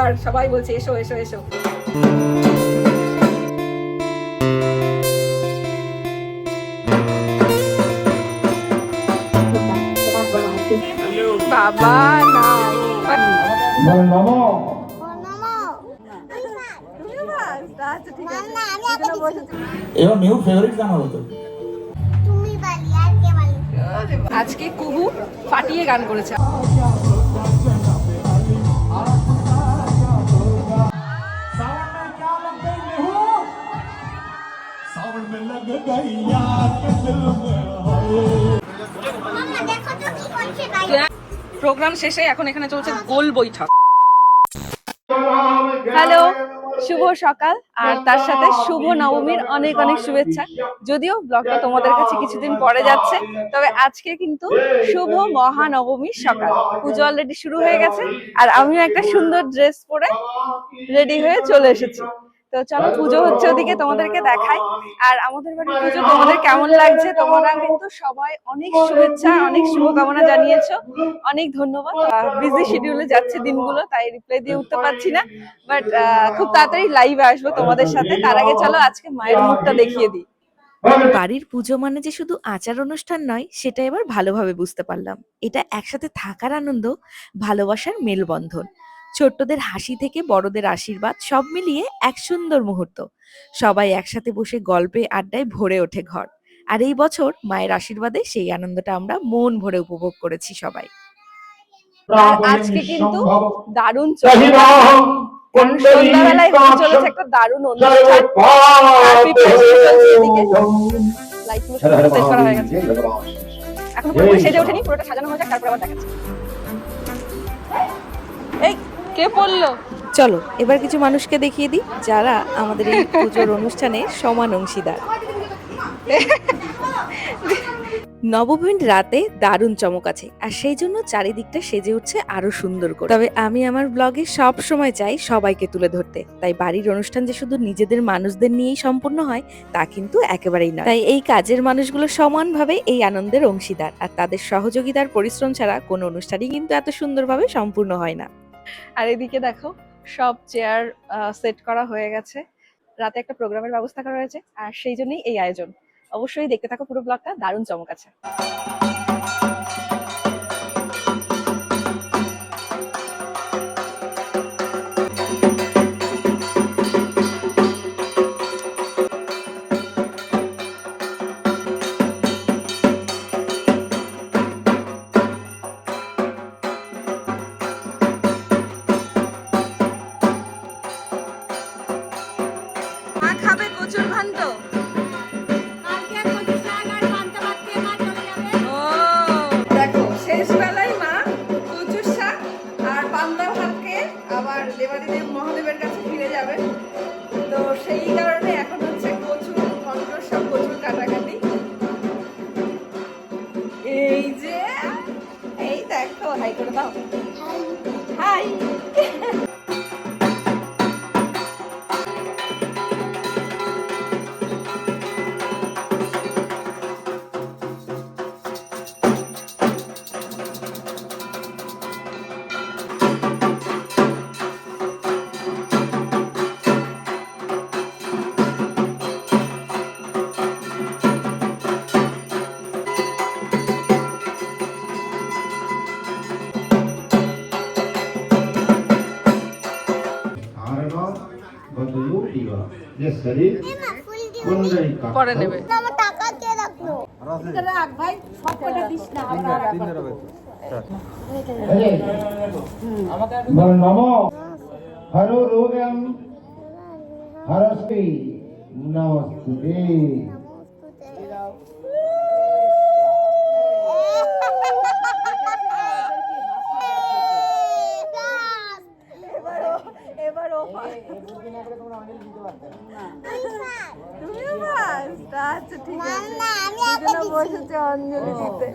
আর সবাই বলছে এসো এসো এসো। বাবা না আজকে কুহু ফাটিয়ে গান করেছে। প্রোগ্রাম শেষে এখন এখানে চলছে গোল বৈঠক। হ্যালো, শুভ সকাল আর তার সাথে শুভ নবমীর অনেক অনেক শুভেচ্ছা। যদিও ব্লগটা তোমাদের কাছে কিছুদিন পরে যাচ্ছে, তবে আজকে কিন্তু শুভ মহানবমীর সকাল। পুজো অলরেডি শুরু হয়ে গেছে আর আমিও একটা সুন্দর ড্রেস পরে রেডি হয়ে চলে এসেছি। তো চলো পুজো হচ্ছে ওদিকে তোমাদেরকে দেখাই। আর আমাদের বাড়ির পুজো তোমাদের কেমন লাগছে? তোমরা কিন্তু সবাই অনেক শুভেচ্ছা, অনেক শুভকামনা জানিয়েছো, অনেক ধন্যবাদ। বিজি শিডিউলে যাচ্ছে দিনগুলো, তাই রিপ্লাই দিয়ে উঠতে পারছি না, বাট খুব তাড়াতাড়ি লাইভে আসবো তোমাদের সাথে। তার আগে চলো আজকে মায়ের মুখটা দেখিয়ে দিই। বাড়ির পুজো মানে যে শুধু আচার অনুষ্ঠান নয়, সেটা এবার ভালোভাবে বুঝতে পারলাম। এটা একসাথে থাকার আনন্দ, ভালোবাসার মেলবন্ধন, ছোট্টদের হাসি থেকে বড়দের আশীর্বাদ, সব মিলিয়ে এক সুন্দর মুহূর্ত। সবাই একসাথে বসে গল্পে আড্ডায় ভরে ওঠে ঘর। আর এই বছর মায়ের আশীর্বাদে সেই আনন্দটা আমরা মন ভরে উপভোগ করেছি সবাই। আর আজকে কিন্তু দারুণ কারণ সন্ধ্যাবেলায় হতে চলেছে একটা দারুণ অনুষ্ঠান। এখন পুরো সেজে ওঠেনি, পুরোটা সাজানো হয়ে যাক, তারপর আবার দেখাচ্ছি। এই কে পড়লো? চলো এবার কিছু মানুষকে দেখিয়ে দিই যারা আমাদের এই পুজোর অনুষ্ঠানে সমান অংশীদার। নবমীর রাতে দারুণ চমক আছে, আর সেই জন্য চারিদিকটা সেজে উঠছে আরো সুন্দর করে। তবে আমি আমার ব্লগে সব সময় চাই সবাইকে তুলে ধরতে, তাই বাড়ির অনুষ্ঠান যে শুধু নিজেদের মানুষদের নিয়েই সম্পূর্ণ হয় তা কিন্তু একেবারেই নয়। তাই এই কাজের মানুষগুলো সমানভাবে এই আনন্দের অংশীদার, আর তাদের সহযোগিতার পরিশ্রম ছাড়া কোনো অনুষ্ঠানই কিন্তু এত সুন্দরভাবে সম্পূর্ণ হয় না। আর এদিকে দেখো সব চেয়ার সেট করা হয়ে গেছে, রাতে একটা প্রোগ্রামের ব্যবস্থা করা হয়েছে, আর সেই জন্যই এই আয়োজন। অবশ্যই দেখতে থাকো পুরো ব্লগটা, দারুণ চমক আছে। মা খাবে কচুর ঘন্ট। দেখো শেষ বেলায় মা কচুর শাক আর পান্তা ভাত খেয়ে আবার দেবাদিদেব মহাদেবের কাছে ফিরে যাবে। তো সেই কারণে এখন হচ্ছে কচুর ঘন্ট, সব কচুর কাটাকাটি। এই যে এই দেখো, হাই করে দাও, হাই। পরে নেবে। নম হর রোগম হরস্তি নমস্তুতে। অঞ্জলি দিতে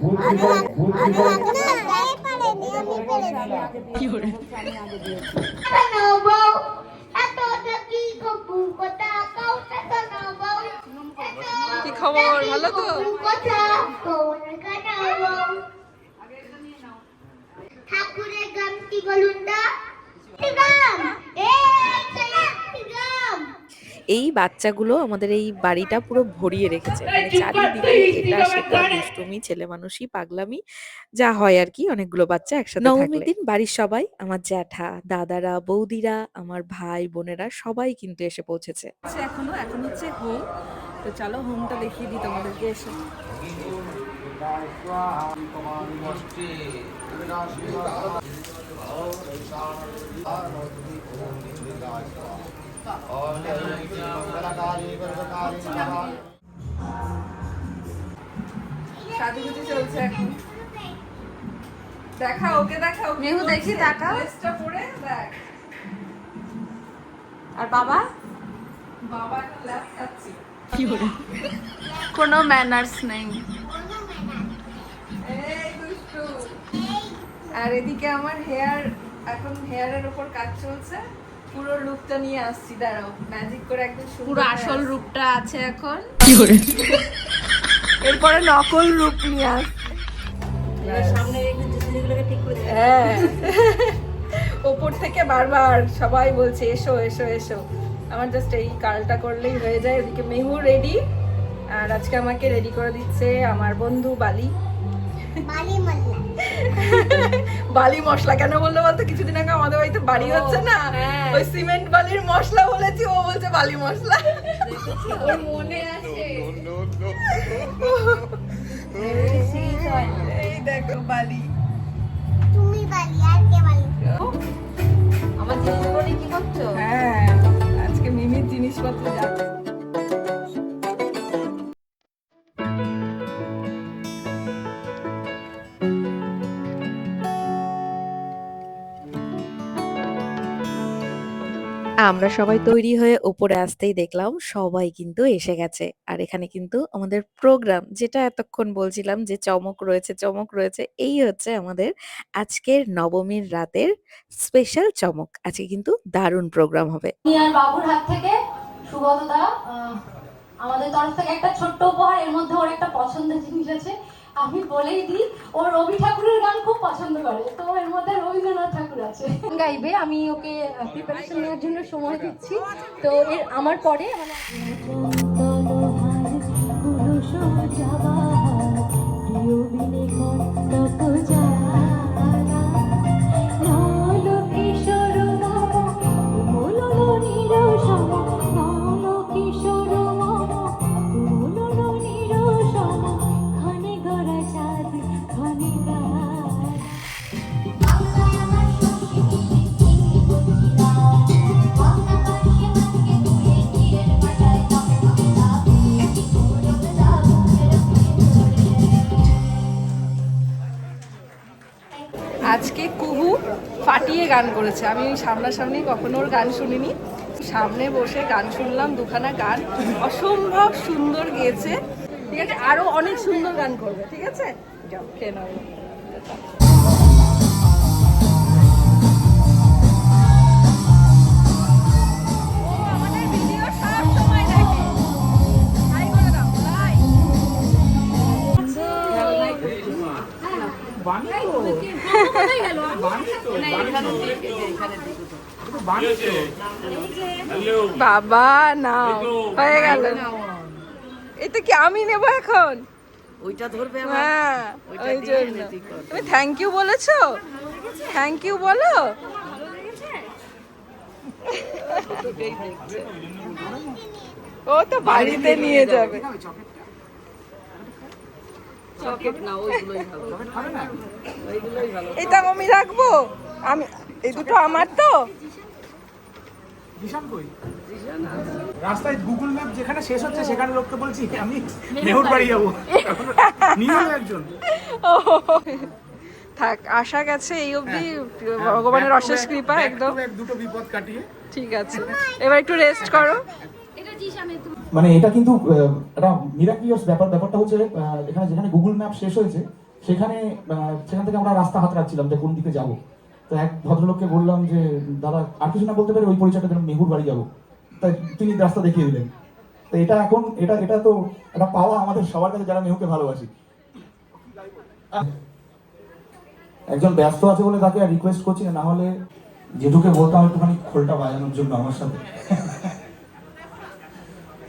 কি খবর? ভালো তো? ঠাকুরের গানটি বলুন তো। এই বাচ্চাগুলো আমাদের এই বাড়িটা পুরো ভরিয়ে রেখেছে, মানে চারিদিকে এটা সেটা দুষ্টুমি, ছেলে মানুষই, পাগলামি যা হয় আর কি, অনেকগুলো বাচ্চা একসাথে থাকলে। নবমীর দিন বাড়ির সবাই, আমার জ্যাঠা, দাদারা, বৌদিরা, আমার ভাই বোনেরা সবাই কিন্তু এসে পৌঁছেছে। এখন হচ্ছে হোম। তো চলো হোমটা দেখিয়ে দিই তোমাদেরকে এসে। সাজুগুজু চলছে এখন। দেখা ওকে, দেখা মেহু, দেখি দেখা ড্রেসটা পরে দেখ। আর বাবা বাবা এখন ল্যাপ খাচ্ছে। কি করে? কোনো ম্যানার্স নেই। এই দুষ্টু। আর এদিকে আমার এখন হেয়ারের উপর কাজ চলছে। পুরো লুকটা নিয়ে আসছি, দাঁড়াও ম্যাজিক করে একদম পুরো আসল রূপটা আছে এখন। কি করে? এরপরে নকল রূপ নিয়ে আসছি। সামনে ঠিক করে, হ্যাঁ। ওপর থেকে বারবার সবাই বলছে এসো এসো এসো। আমার জাস্ট এই কালটা করলেই হয়ে যায়। ওদিকে মেহু রেডি, আর আজকে আমাকে রেডি করে দিচ্ছে আমার বন্ধু বালি। বালি মশলা কেন বললো বলতো? কিছুদিন আগে আমাদের বাড়িতে বাড়ি হচ্ছে না, ওই সিমেন্ট বালির মশলা বলেছি, ও বলছে বালি মশলা। ওর মনে আছে। এই দেখো বালি। তুমি বালি আর কে বালি? আমার জিনিসগুলো কি করছো? হ্যাঁ, আজকে মিমির জিনিসপত্র যাচ্ছে। আমরা সবাই তৈরি হয়ে উপরে আসতেই দেখলাম সবাই কিন্তু এসে গেছে। আর এখানে কিন্তু আমাদের প্রোগ্রাম, যেটা এতক্ষণ বলছিলাম যে চমক রয়েছে চমক রয়েছে, এই হচ্ছে আমাদের আজকের নবমীর রাতের স্পেশাল চমক। আজকে কিন্তু দারুণ প্রোগ্রাম হবে। আর বাবুর হাত থেকে সুগতদা আমাদের তরফ থেকে একটা ছোট্ট উপহার। এর মধ্যে ওর একটা পছন্দের জিনিস আছে, আমি বলেই দিই, ওর রবি ঠাকুরের গান খুব পছন্দ করে, তো এর মধ্যে রবীন্দ্রনাথ ঠাকুর আছে। গাইবে, আমি ওকে প্রিপারেশন নেওয়ার জন্য সময় দিচ্ছি। তো এর আমার পরে আজকে কুহু ফাটিয়ে গান করেছে। আমি সামনাসামনি কখনো ওর গান শুনিনি, সামনে বসে গান শুনলাম, দুখানা গান অসম্ভব সুন্দর গেয়েছে। ঠিক আছে, আরো অনেক সুন্দর গান করবে। ঠিক আছে, যাও খেয়ে নাও। বাবা নাও, হয়ে গেল। এটা কি আমি নেবো এখন? ওইটা ধরবে। হ্যাঁ, ওই জন্য তুমি থ্যাংক ইউ বলেছো। থ্যাংক ইউ বলো। ও তো বাড়িতে নিয়ে যাবে। এটা আমি রাখবো, আমি এই দুটো আমার তো। রাস্তায় গুগল ম্যাপ যেখানে শেষ হচ্ছে সেখানে লোককে বলছি আমি মেহুর বাড়ি যাবো, নিয়ে একজন। থাক, আশা গেছে এই অবধি, ভগবানের অশেষ কৃপা একদম। দুটো বিপদ কাটিয়ে ঠিক আছে, এবার একটু রেস্ট করো। মানে এটা কিন্তু একটা মিরাকিউলাস ব্যাপারটা হচ্ছে এখানে যেখানে গুগল ম্যাপ শেষ হয়েছে সেখান থেকে আমরা রাস্তা হাতড়াচ্ছিলাম যে কোন দিকে যাব। তো এক ভদ্রলোককে বললাম যে দাদা আর কিছু না বলতে পারি ওই পরিচয়টা যেন মেহুর বাড়ি যাবো, তাই তিনি রাস্তা দেখিয়ে দিলেন। তো এটা এখন এটা তো এটা পাওয়া আমাদের সবার কাছে যারা মেহুকে ভালোবাসি। একজন ব্যস্ত আছে বলে তাকে রিকোয়েস্ট করছি, না হলে জেঠুকে বলতাম একটুখানি খোলটা বাজানোর জন্য আমার সাথে।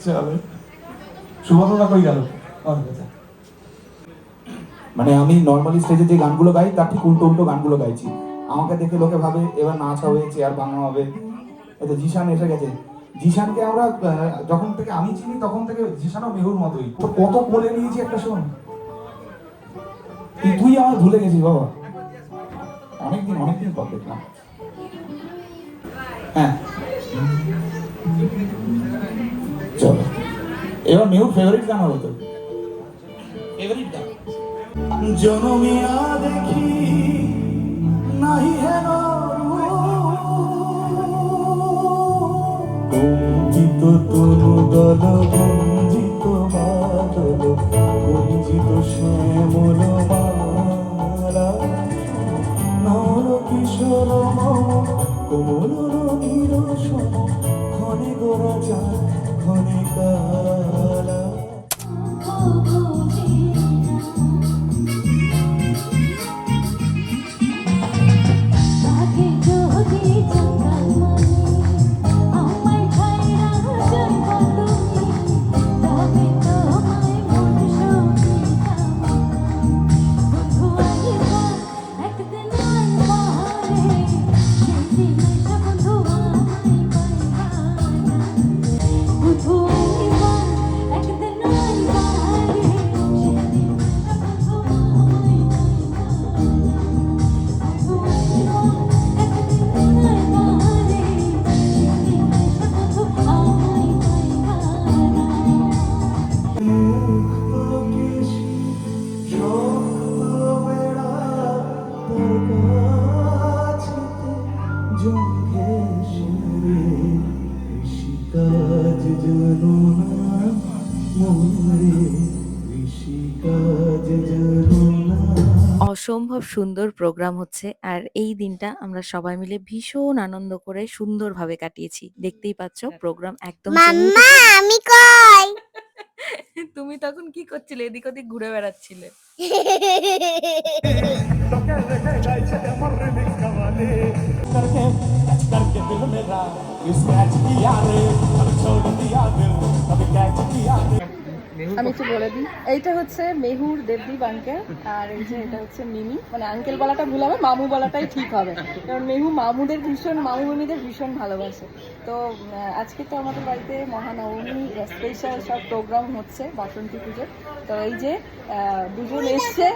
চলো শুভদা কই গেল মানে আমি নর্মালি স্টেজে যে গানগুলো গাই তার ঠিক উল্টো উল্টো গানগুলো গাইছি। আমাকে দেখে লোকে ভাবে এবার নাচ হবে, চেয়ার ভাঙা হবে। এই তো জিশান এসে গেছে। জিশানকে আমরা যখন থেকে আমি চিনি তখন থেকে জিশানও মেহুর মতোই। তো কত বলে নিয়েছি একটা শোন, তুই আমার ভুলে গেছিস বাবা। অনেকদিন পর দেখলাম। হ্যাঁ চলো এবার মেহুর ফেভারিট গান হবে তো। ফেভারিট গান জনমিয়া দেখি নাহি হেন কঞ্জিত তনু দল গঞ্জিত মাদল গঞ্জিত শ্যামল মালা নর কিশোর মম কোমল নিরসন ঘনে গোরা চাঁদ ঘনে কালা। অসম্ভব সুন্দর প্রোগ্রাম হচ্ছে আর এই দিনটা আমরা সবাই মিলে ভীষণ আনন্দ করে সুন্দরভাবে কাটিয়েছি। দেখতেই পাচ্ছ প্রোগ্রাম একদম মাম্মা আমি কই তুমি তখন কি করছিলে? এদিক ওদিক ঘুরে বেড়াচ্ছিলে। আমি একটু বলে দিই, এইটা হচ্ছে মেহুর দেবদীপ আঙ্কেল, আর এই যে এটা হচ্ছে মিমি। মানে আঙ্কেল বলাটা ভুল হবে, মামু বলাটাই ঠিক হবে, কারণ মেহু মামুদের ভীষণ, মামুমণিদের ভীষণ ভালোবাসে। তো আজকে তো আমাদের বাড়িতে মহানবমী স্পেশাল সব প্রোগ্রাম হচ্ছে বাসন্তী পুজোর। তো এই যে দুজন এসছে।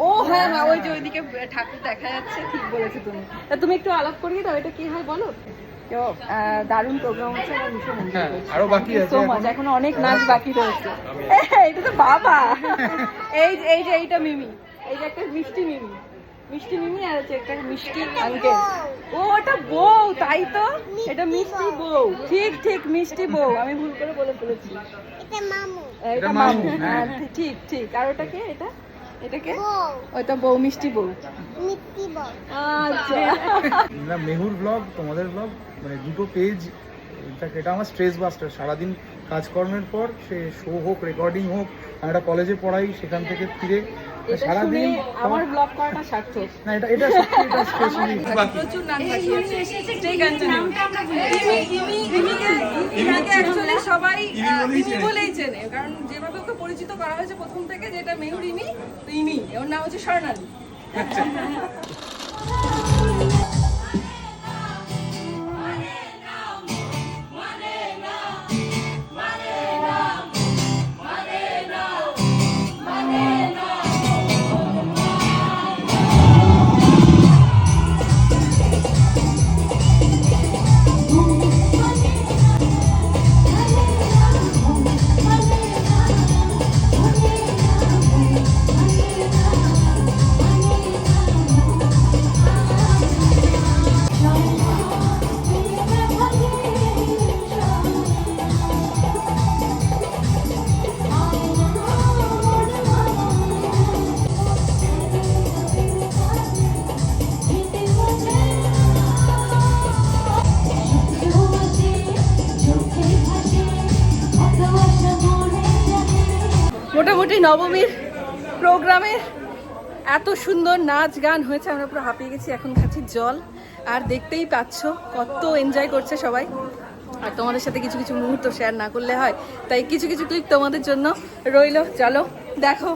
ও হ্যাঁ হ্যাঁ, ওই যে ওইদিকে ঠাকুর দেখা যাচ্ছে, ঠিক বলেছো তুমি। তা তুমি একটু আলাপ করিয়ে দাও, এটা কি হয় বলো। তো দারুণ প্রোগ্রাম হচ্ছে, আমার ভীষণ এনজয় করছি। আরো বাকি আছে, সো মাচ, এখন অনেক নাচ বাকি রয়েছে। এটা তো বাবা, এই যে এইটা মিমি, এই যে একটা মিষ্টি মিমি, মিষ্টি মিমি, আর হচ্ছে একটা মিষ্টি আঙ্কেল। ও এটা বউ, তাই তো, এটা মিষ্টি বউ, ঠিক ঠিক মিষ্টি বউ, আমি ভুল করে বলে ফেলেছি। এটা মামু এটা মামু, হ্যাঁ ঠিক ঠিক। আর ওটাকে, এটাকে ওইটা বউ, মিষ্টি বউ। মিষ্টি বল আচ্ছা, না মেহুর ব্লগ, তোমাদের ব্লগ, মানে দুটো পেজ। ইনফ্যাক্ট এটা আমার স্ট্রেস বাস্টার। সারাদিন কাজকর্মের পর, সে শো হোক, রেকর্ডিং হোক, আমি একটা কলেজে পড়াই, সেখান থেকে ফিরে এটা শুনে সারাদিন আমার ব্লগ করাটা সার্থক। না, এটা সত্যি, এটা স্পেশালি প্রচুর নাচ বাকি আছে। Stay continue। ইমিকে actually সবাই ইমি বলেই চেনে, কারণ যেভাবে ওকে পরিচিত করা হয়েছে প্রথম থেকে, যে এটা মেহুর ইমি, তো ইমি, ওর নাম হচ্ছে স্বর্ণালী। মোটামুটি নবমীর প্রোগ্রামে এত সুন্দর নাচ গান হয়েছে, আমরা পুরো হাঁপিয়ে গেছি। এখন খাচ্ছি জল, আর দেখতেই পাচ্ছ কত এনজয় করছে সবাই। আর তোমাদের সাথে কিছু কিছু মুহূর্ত শেয়ার না করলে হয়, তাই কিছু কিছু ক্লিপ তোমাদের জন্য রইলো। চলো দেখো।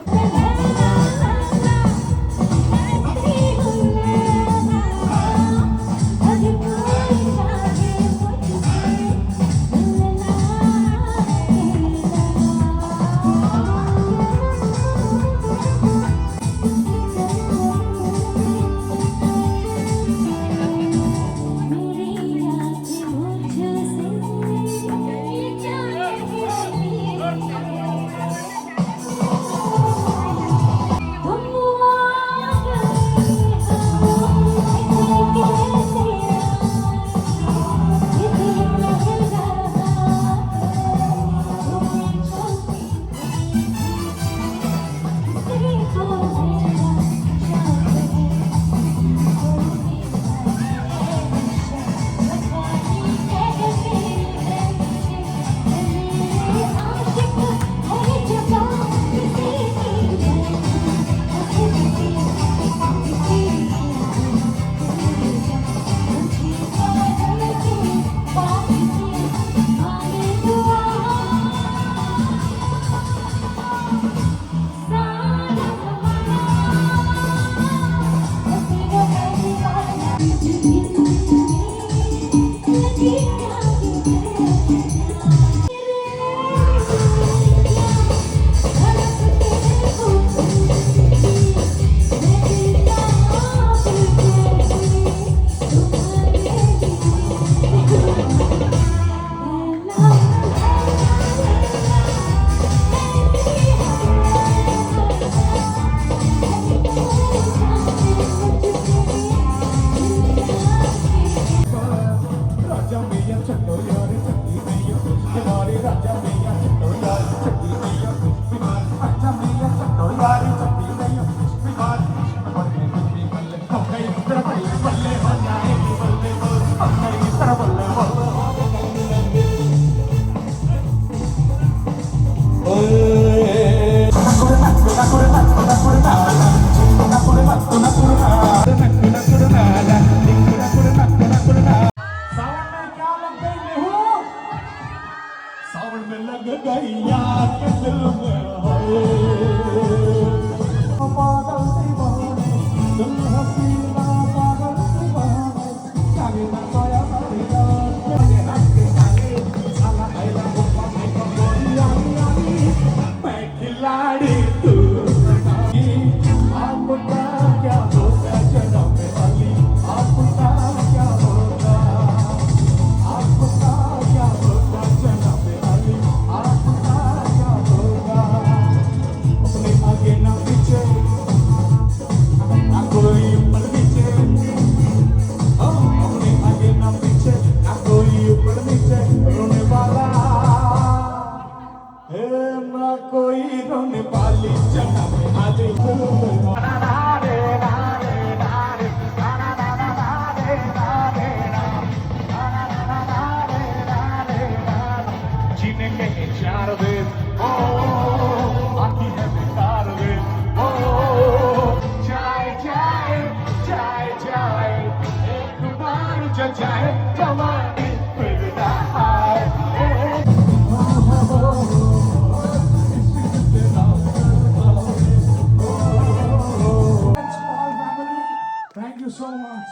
Thank you so much.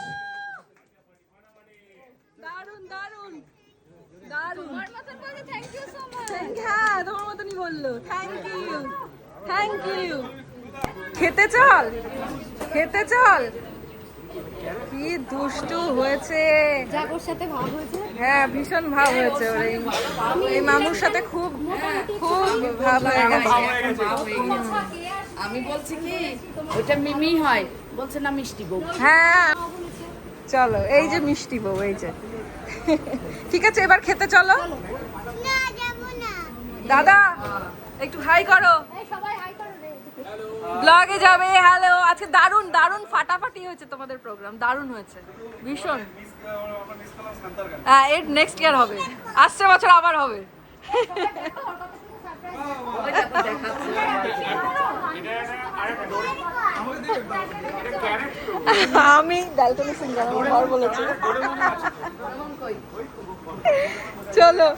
দারুন দারুন দারুন। তোমার মতন বলে থ্যাংক ইউ সো মাচ। হ্যাঁ তোমার মতনই বললো থ্যাংক ইউ থ্যাংক ইউ। খেতে চল খেতে চল। কি দুষ্টু হয়েছে, জাগোর সাথে ভাব হয়েছে। হ্যাঁ ভীষণ ভাব হয়েছে ওর এই মামুর সাথে খুব খুব ভাব হয়ে গেছে। আমি বলছি কি ওটা মিমি হয়, বলছে না মিষ্টি বউ। হ্যাঁ চলো এই যে মিষ্টি বউ এই যে। ঠিক আছে এবার খেতে চলো। না যাবো না। দাদা একটু হাই করো, সবাই হাই করো রে। ব্লগে যাবে। হ্যালো, আজকে দারুণ দারুণ ফাটাফাটি হয়েছে তোমাদের প্রোগ্রাম, দারুণ হয়েছে ভীষণ। হ্যাঁ এর নেক্সট ইয়ার হবে, আসছে বছর আবার হবে। আমি ডালটনি সিংহ ঘর বলেছি। চলো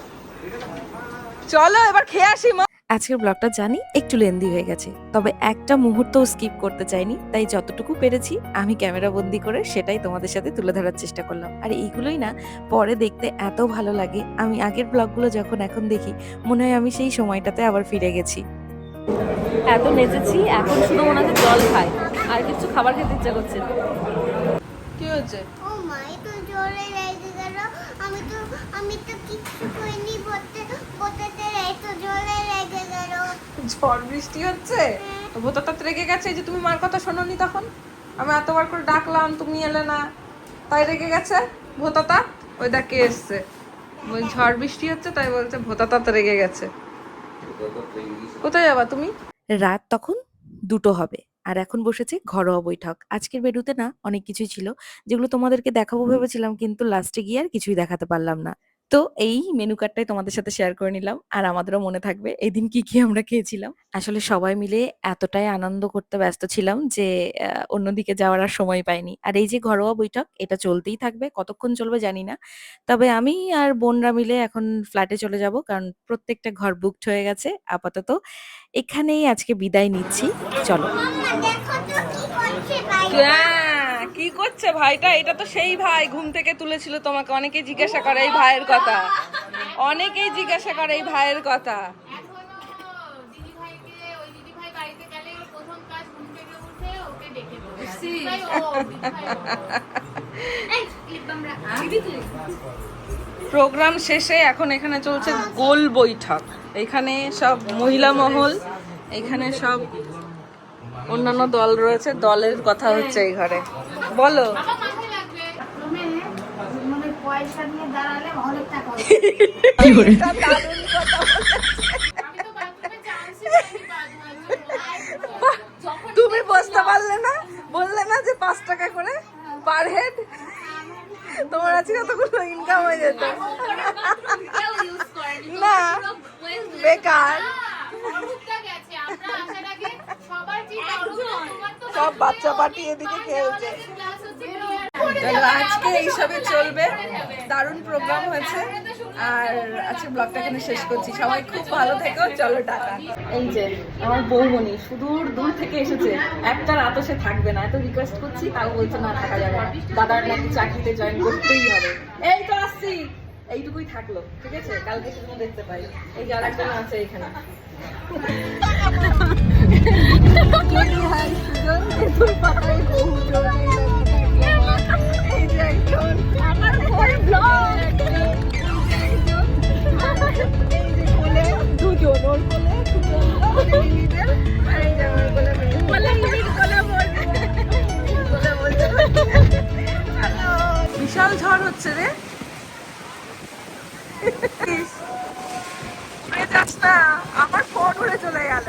চলো এবার খেয়ে আসি মা। আজকের ব্লগটা জানি একটু লেন্দি হয়ে গেছে, তবে একটা মুহূর্তও স্কিপ করতে চাইনি, তাই যতটুকু পেরেছি আমি ক্যামেরা বন্দি করে সেটাই তোমাদের সাথে তুলে ধরার চেষ্টা করলাম। আর এইগুলোই না পরে দেখতে এত ভালো লাগে, আমি আগের ব্লগগুলো যখন এখন দেখি মনে হয় আমি সেই সময়টাতে আবার ফিরে গেছি। এত নেচেছি, এখন শুধু মনে হচ্ছে জল খাই, আর কিছু খাবার খেতে ইচ্ছা করছে না। কি হচ্ছে? ও মা তো জোরে লেগে গেল। আমি তো কিছু করিনি, বলতে এত জোরে লেগে গেল। ঝড় বৃষ্টি হচ্ছে, ভূতটা রেগে গেছে। এই যে তুমি মার কথা শোনোনি, তখন আমি এতবার করে ডাকলাম তুমি এলে না, তাই রেগে গেছে ভূতটা। ওই দেখ কে এসছে, ওই ঝড় বৃষ্টি হচ্ছে তাই বলছে ভূতটা রেগে গেছে। কোথায় যাবা তুমি? রাত তখন 2টো হবে, আর এখন বসেছে ঘরোয়া বৈঠক। আজকের মেনুতে না অনেক কিছুই ছিল, যেগুলো তোমাদেরকে দেখাবো ভেবেছিলাম, কিন্তু লাস্টে গিয়ে আর কিছুই দেখাতে পারলাম না। তো এই মেনু কার্ডটাই তোমাদের সাথে শেয়ার করে নিলাম, আর আমাদেরও মনে থাকবে এই দিন কি কি আমরা খেয়েছিলাম। আসলে সবাই মিলে এতটাই আনন্দ করতে ব্যস্ত ছিলাম যে অন্যদিকে যাওয়ার আর সময় পাইনি। আর এই যে ঘরোয়া বৈঠক, এটা চলতেই থাকবে, কতক্ষণ চলবে জানি না। তবে আমি আর বোনরা মিলে এখন ফ্ল্যাটে চলে যাব, কারণ প্রত্যেকটা ঘর বুকড হয়ে গেছে। আপাতত এখানেই আজকে বিদায় নিচ্ছি, চলো। মাম্মা দেখো তো কি করছে ভাই। কি করছে ভাইটা? এটা তো সেই ভাই ঘুম থেকে তুলেছিল তোমাকে। অনেকেই জিজ্ঞাসা করে এই ভাইয়ের কথা, অনেকেই জিজ্ঞাসা করে এই ভাইয়ের কথা। প্রোগ্রাম শেষে এখন এখানে চলছে গোল বৈঠক। এখানে সব মহিলা মহল, এখানে সব অন্যান্য দল রয়েছে, দলের কথা হচ্ছে এই ঘরে। বলো। পয়সা নিয়ে দাঁড়ালে অনেক টাকা তুমি বসতে পারলে না, বললে না যে 5 টাকা করে পার হেড, তোমার আজকে কতগুলো ইনকাম হয়ে যেত। না বেকার, সব বাচ্চা পার্টি এদিকে খেলছে। চলো আজকে এইসবে চলবে, দারুণ প্রোগ্রাম হয়েছে। আর আজকে ব্লগটা এখানে শেষ করছি। সবাই খুব ভালো থেকো, চলো টাটা। এই যে আমার বৌমনি সুদূর দূর থেকে এসেছে, একটা রাতও সে থাকবে না, এত রিকোয়েস্ট করছি তাও বলছে না থাকা যাবে না, দাদার নাকি চাকরিতে জয়েন করতেই হবে। এই তো আসছি, এইটুকুই থাকলো, ঠিক আছে, কালকে শুধু দেখতে পাই। এই যে আরেকজন আছে এখানে। বিশাল ঝড় হচ্ছে রে, উড়ে যাস না, আমার ফোন উড়ে চলে গেল।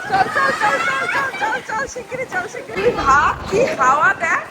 চল চল চল চল চল চল চল শিগগিরি চল শিগগিরি। ভাব কি হাওয়া দেখ।